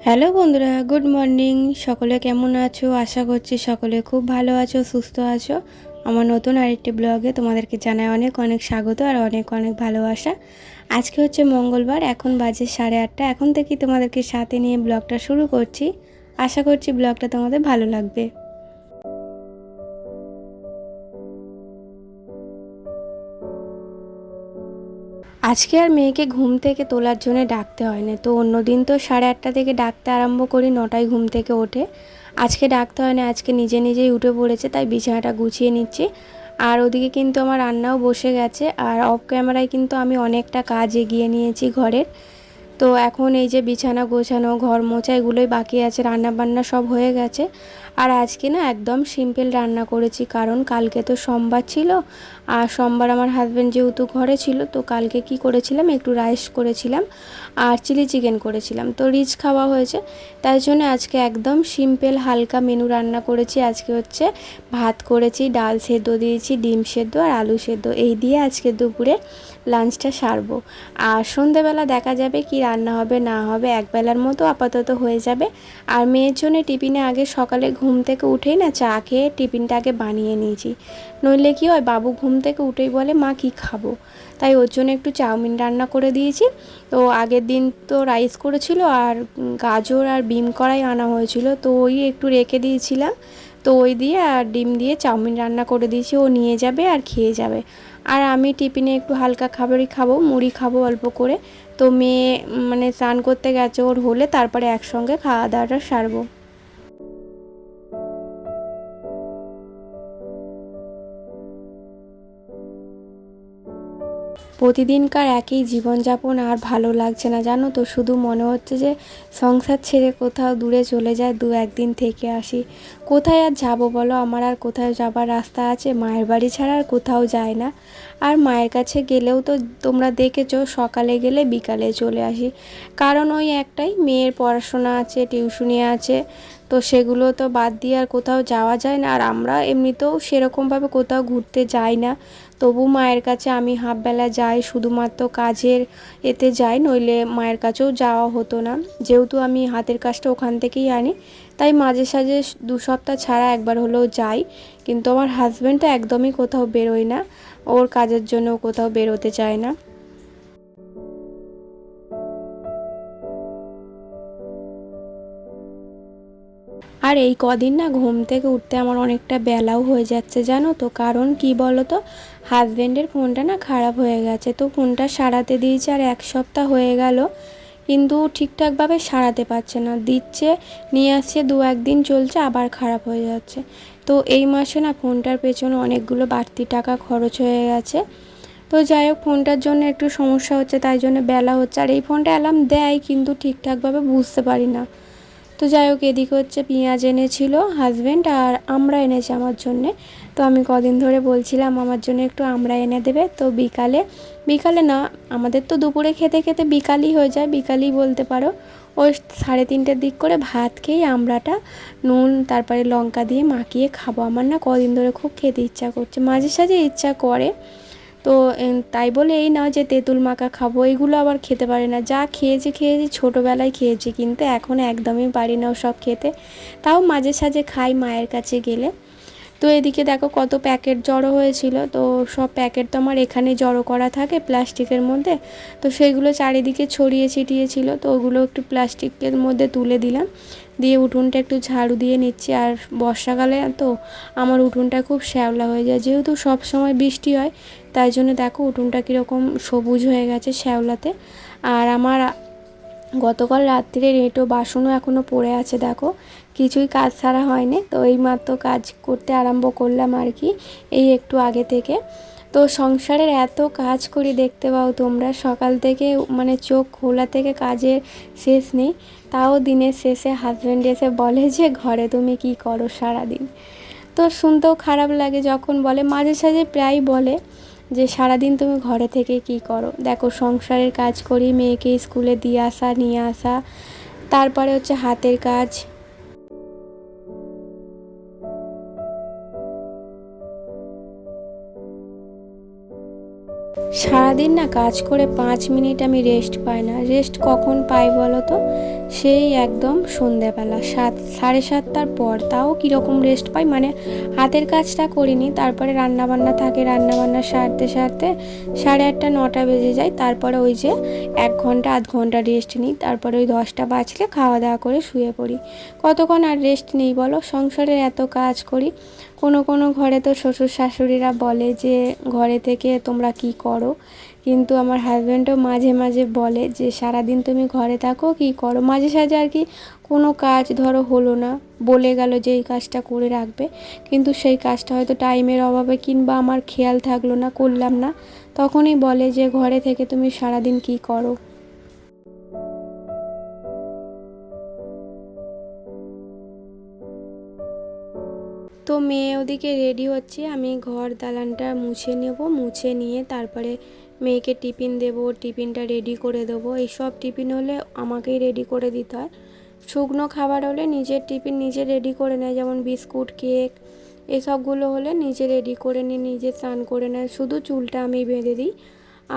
Hello বন্ধুরা, good morning. সকলে কেমন আছো? আশা করছি সকলে খুব ভালো আছো, সুস্থ আছো। আমার নতুন আরেকটি ব্লগে তোমাদেরকে জানাই অনেক অনেক স্বাগত আর অনেক অনেক ভালোবাসা। আজকে হচ্ছে মঙ্গলবার, এখন বাজে 8:30। এখন থেকেই তোমাদেরকে সাথে নিয়ে ব্লগটা শুরু করছি। আশা করছি ব্লগটা তোমাদের ভালো লাগবে। আজকে আর মেয়েকে ঘুম থেকে তোলার জন্য ডাকতে হয় না, তো অন্যদিন তো 8:30 থেকে ডাকতে আরম্ভ করি, 9টায় ঘুম থেকে ওঠে। আজকে ডাকতে হয় না, আজকে নিজে নিজেই উঠে পড়েছে, তাই বিছানাটা গুছিয়ে নিচ্ছি। আর ওদিকে কিন্তু আমার রান্নাও বসে গেছে, আর অফ ক্যামেরায় কিন্তু আমি অনেকটা কাজ এগিয়ে নিয়েছি ঘরের। তো এখন এই যে বিছানা গোছানো, ঘর মোছা এগুলোই বাকি আছে, রান্না বান্না সব হয়ে গেছে। আর আজকে না একদম সিম্পল রান্না করেছি, কারণ কালকে তো সোমবার ছিল। আর সোমবার আমার হাজব্যান্ড যেহেতু ঘরে ছিল, তো কালকে কি করেছিলাম, একটু রাইস করেছিলাম আর চিলি চিকেন করেছিলাম, তো রিচ খাওয়া হয়েছে। তাই জন্য আজকে একদম সিম্পল হালকা মেনু রান্না করেছি। আজকে হচ্ছে ভাত করেছি, ডাল সেদ্ধ দিয়েছি, ডিম সেদ্ধ আর আলু সেদ্ধ, এই দিয়ে আজকে দুপুরে লাঞ্চটা সারবো। আর সন্ধেবেলা দেখা যাবে কি রান্না হবে না হবে, একবেলার মতো আপাতত হয়ে যাবে। আর মেয়ের জন্য টিফিনে আগে সকালে ঘুম থেকে উঠেই না চা খেয়ে টিফিনটা আগে বানিয়ে নিয়েছি। নইলে কি হয়, বাবু ঘুম থেকে উঠেই বলে মা কি খাবো, তাই ওর জন্য একটু চাউমিন রান্না করে দিয়েছি। তো আগের দিন তো রাইস করেছিল আর গাজর আর বিম কড়াই আনা হয়েছিল, তো ওই একটু রেখে দিয়েছিলাম। তো ওই দিয়ে আর ডিম দিয়ে চাউমিন রান্না করে দিয়েছি, ও নিয়ে যাবে আর খেয়ে যাবে। আর আমি টিফিনে একটু হালকা খাবারই খাবো, মুড়ি খাবো অল্প করে। তো মেয়ে মানে স্নান করতে গেছে, ওর হলে তারপরে একসঙ্গে খাওয়া দাওয়াটা সারবো। প্রতিদিনকার একই জীবনযাপন আর ভালো লাগছে না, জানো তো। শুধু মনে হচ্ছে যে সংসার ছেড়ে কোথাও দূরে চলে যায়, দু একদিন থেকে আসি। কোথায় আর যাবো বলো, আমার আর কোথাও যাবার রাস্তা আছে? মায়ের বাড়ি ছাড়া আর কোথাও যায় না। আর মায়ের কাছে গেলেও তো তোমরা দেখেছো, সকালে গেলে বিকালে চলে আসি। কারণ ওই একটাই, মেয়ের পড়াশোনা আছে, টিউশনি আছে, তো সেগুলো তো বাদ দিয়ে আর কোথাও যাওয়া যায় না। আর আমরা এমনিতেও সেরকমভাবে কোথাও ঘুরতে যাই না। তবু মায়ের কাছে আমি হাফবেলা যাই, শুধুমাত্র কাজের এতে যাই, নইলে মায়ের কাছেও যাওয়া হতো না। যেহেতু আমি হাতের কাজটা ওখান থেকেই আনি, তাই মাঝে সাঝে 2 সপ্তাহ ছাড়া একবার হলেও যাই। কিন্তু আমার হাজব্যান্ড তো একদমই কোথাও বেরোয় না, ওর কাজের জন্য কোথাও বেরোতে চায় না। আর এই কদিন না ঘুম থেকে উঠতে আমার অনেকটা বেলাও হয়ে যাচ্ছে, জানো তো। কারণ কি বলো তো, হাজব্যান্ডের ফোনটা না খারাপ হয়ে গেছে, তো ফোনটা সারাতে দিয়েছে আর 1 সপ্তাহ হয়ে গেল, কিন্তু ঠিকঠাকভাবে সারাতে পারছে না। দিচ্ছে, নিয়ে আসছে, 1দিন চলছে, আবার খারাপ হয়ে যাচ্ছে। তো এই মাসে না ফোনটার পেছনে অনেকগুলো বাড়তি টাকা খরচ হয়ে গেছে। তো যাই হোক, ফোনটার জন্য একটু সমস্যা হচ্ছে, তাই জন্য বেলা হচ্ছে। আর এই ফোনটা অ্যালার্ম দেয়, কিন্তু ঠিকঠাকভাবে বুঝতে পারি না। তো যাই হোক, এদিকে হচ্ছে পেঁয়াজ এনেছিল হাজব্যান্ড, আর আমড়া এনেছে আমার জন্যে। তো আমি কদিন ধরে বলছিলাম আমার জন্য একটু আমড়া এনে দেবে, তো বিকালে, বিকালে না, আমাদের তো দুপুরে খেতে খেতে বিকালই হয়ে যায়, বিকালই বলতে পারো। ওই 3:30টার দিক করে ভাত খেয়ে আমড়াটা নুন তারপরে লঙ্কা দিয়ে মাখিয়ে খাবো। আমার না কদিন ধরে খুব খেতে ইচ্ছা করছে, মাঝে সাঝে ইচ্ছা করে। তো তাই বলে এই না যে তেঁতুল মাখা খাবো, এগুলো আবার খেতে পারি না। যা খেয়েছি খেয়েছি, ছোটোবেলায় খেয়েছি, কিন্তু এখন একদমই পারি না ওসব খেতে। তাও মাঝে সাঝে খাই মায়ের কাছে গেলে। তো এদিকে দেখো কত প্যাকেট জড়ো হয়েছিল, তো সব প্যাকেট তো আমার এখানে জড়ো করা থাকে প্লাস্টিকের মধ্যে। তো সেগুলো চারিদিকে ছড়িয়ে ছিটিয়েছিল, তো ওগুলো একটু প্লাস্টিকের মধ্যে তুলে দিলাম, দিয়ে উঠোনটা একটু ঝাড়ু দিয়ে নিচ্ছি। আর বর্ষাকালে তো আমার উঠোনটা খুব শ্যাওলা হয়ে যায়, যেহেতু সব সময় বৃষ্টি হয়, তাই জন্য দেখো উঠোনটা কীরকম সবুজ হয়ে গেছে শ্যাওলাতে। আর আমার গতকাল রাত্রে রেটো বাসনও এখনও পড়ে আছে, দেখো কিছুই কাজ ছাড়া হয়নি। তো এইমাত্র কাজ করতে আরম্ভ করলাম আর কি, এই একটু আগে থেকে। তো সংসারের এত কাজ করি, দেখতে পাও তোমরা, সকাল থেকে মানে চোখ খোলা থেকে কাজের শেষ নেই। তাও দিনের শেষে হাজব্যান্ড এসে বলে যে ঘরে তুমি কি করো সারাদিন। তো শুনতেও খারাপ লাগে যখন বলে, মাঝে সাঝে প্রায় বলে যে সারাদিন তুমি ঘরে থেকে কি করো। দেখো সংসারের কাজ করি, মেয়েকে স্কুলে দিয়ে আসা নিয়ে আসা, তারপরে হচ্ছে হাতের কাজ। সারাদিন না কাজ করে 5 মিনিট আমি রেস্ট পাই না। রেস্ট কখন পাই বলো তো? সেই একদম সন্ধেবেলা 7, 7:30টার পর। তাও কীরকম রেস্ট পাই, মানে হাতের কাজটা করিনি, তারপরে রান্নাবান্না থাকে, রান্নাবান্না সারতে সারতে 8:30, 9টা বেজে যায়। তারপরে ওই যে 1 ঘন্টা আধ ঘন্টা রেস্ট নিই, তারপরে ওই 10টা বাজলে খাওয়া দাওয়া করে শুয়ে পড়ি। কতক্ষণ আর রেস্ট নেই বলো? সংসারের এত কাজ করি। কোনো কোনো ঘরে তো শ্বশুর শাশুড়িরা বলে যে ঘরে থেকে তোমরা কি করো, কিন্তু আমার হাজব্যান্ডও মাঝে মাঝে বলে যে সারাদিন তুমি ঘরে থাকো কি করো। মাঝে সাঝে আর কি কোনো কাজ ধরো হলো না, বলে গেল যে এই কাজটা করে রাখবে, কিন্তু সেই কাজটা হয়তো টাইমের অভাবে কিংবা আমার খেয়াল থাকলো না, করলাম না, তখনই বলে যে ঘরে থেকে তুমি সারাদিন কি করো। তো মেয়ে ওদিকে রেডি হচ্ছে, আমি ঘর দালানটা মুছে নেব, মুছে নিয়ে তারপরে মেয়েকে টিফিন দেব, টিফিনটা রেডি করে দেবো। এইসব টিফিন হলে আমাকেই রেডি করে দিতে হয়। শুকনো খাবার হলে নিজের টিফিন নিজে রেডি করে নেয়, যেমন বিস্কুট, কেক, এসবগুলো হলে নিজে রেডি করে নিয়ে নিজে স্নান করে নেয়, শুধু চুলটা আমি বেঁধে দিই।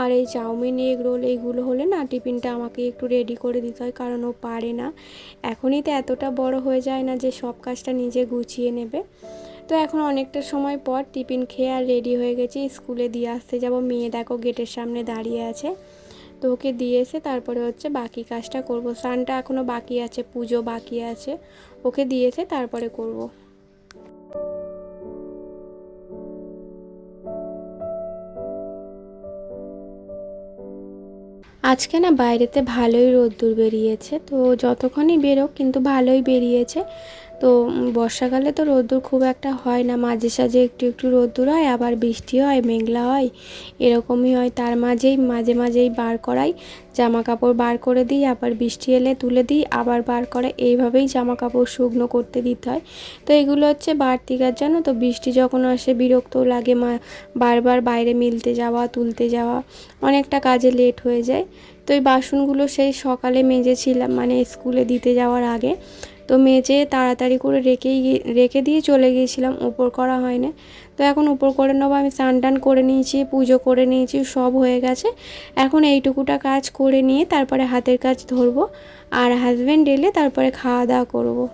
আর এই চাউমিন, এগ রোল এইগুলো হলে না টিফিনটা আমাকে একটু রেডি করে দিতে হয়, কারণ ও পারে না। এখনই তো এতটা বড় হয়ে যায় না যে সব কাজটা নিজে গুছিয়ে নেবে। তো এখন অনেকটা সময় পর টিফিন খেয়ে আর রেডি হয়ে গেছি, স্কুলে দিয়ে আসতে যাব। মেয়ে দেখো গেটের সামনে দাঁড়িয়ে আছে, তো ওকে দিয়ে এসে তারপরে হচ্ছে বাকি কাজটা করব। স্নানটা এখনও বাকি আছে, পুজো বাকি আছে, ওকে দিয়ে এসে তারপরে করব। আজকে না বাইরেতে ভালোই রোদ্দুর বেরিয়েছে, তো যতক্ষণই বেরোক কিন্তু ভালোই বেরিয়েছে। তো বর্ষাকালে তো রোদ্দুর খুব একটা হয় না, মাঝে সাঝে একটু একটু রোদ্দুর হয়, আবার বৃষ্টি হয়, মেঘলা হয়, এরকমই হয়। তার মাঝেই মাঝে মাঝেই বার করাই, জামা কাপড় বার করে দিই, আবার বৃষ্টি এলে তুলে দিই, আবার বার করে, এইভাবেই জামা কাপড় শুকনো করতে দিতে হয়। তো এগুলো হচ্ছে বাড়তি কাজ, জানো তো। বৃষ্টি যখন আসে বিরক্তও লাগে, বারবার বাইরে মিলতে যাওয়া, তুলতে যাওয়া, অনেকটা কাজে লেট হয়ে যায়। তো এই বাসনগুলো সেই সকালে মেজেছিলাম, মানে স্কুলে দিতে যাওয়ার আগে, তো মেজে তাড়াতাড়ি করে রেখে দিয়ে চলে গিয়েছিলাম, উপর করা হয়নি। তো এখন উপর করে নেবো। আমি স্নান টান করে নিয়েছি, পুজো করে নিয়েছি, সব হয়ে গেছে। এখন এইটুকুটা কাজ করে নিয়ে তারপরে হাতের কাজ ধরবো, আর হাজব্যান্ড এলে তারপরে খাওয়া দাওয়া করবো।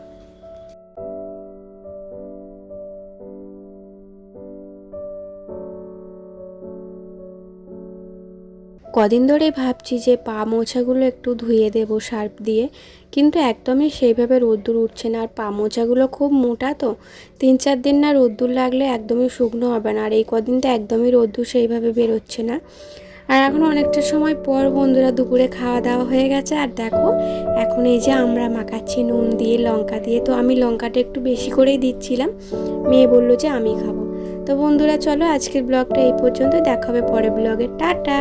কদিন ধরেই ভাবছি যে পা মোছাগুলো একটু ধুয়ে দেবো সার্ফ দিয়ে, কিন্তু একদমই সেইভাবে রোদ্দুর উঠছে না। আর পা মোছাগুলো খুব মোটা, তো 3-4 দিন না রোদ্দুর লাগলে একদমই শুকনো হবে না। আর এই কদিন তো একদমই রোদ্দুর সেইভাবে বেরোচ্ছে না। আর এখন অনেকটা সময় পর বন্ধুরা দুপুরে খাওয়া দাওয়া হয়ে গেছে, আর দেখো এখন এই যে আমরা মাখাচ্ছি নুন দিয়ে, লঙ্কা দিয়ে। তো আমি লঙ্কাটা একটু বেশি করেই দিচ্ছিলাম, মেয়ে বললো যে আমি খাবো। তো বন্ধুরা চলো আজকের ব্লগটা এই পর্যন্ত, দেখা হবে পরের ব্লগে, টাটা।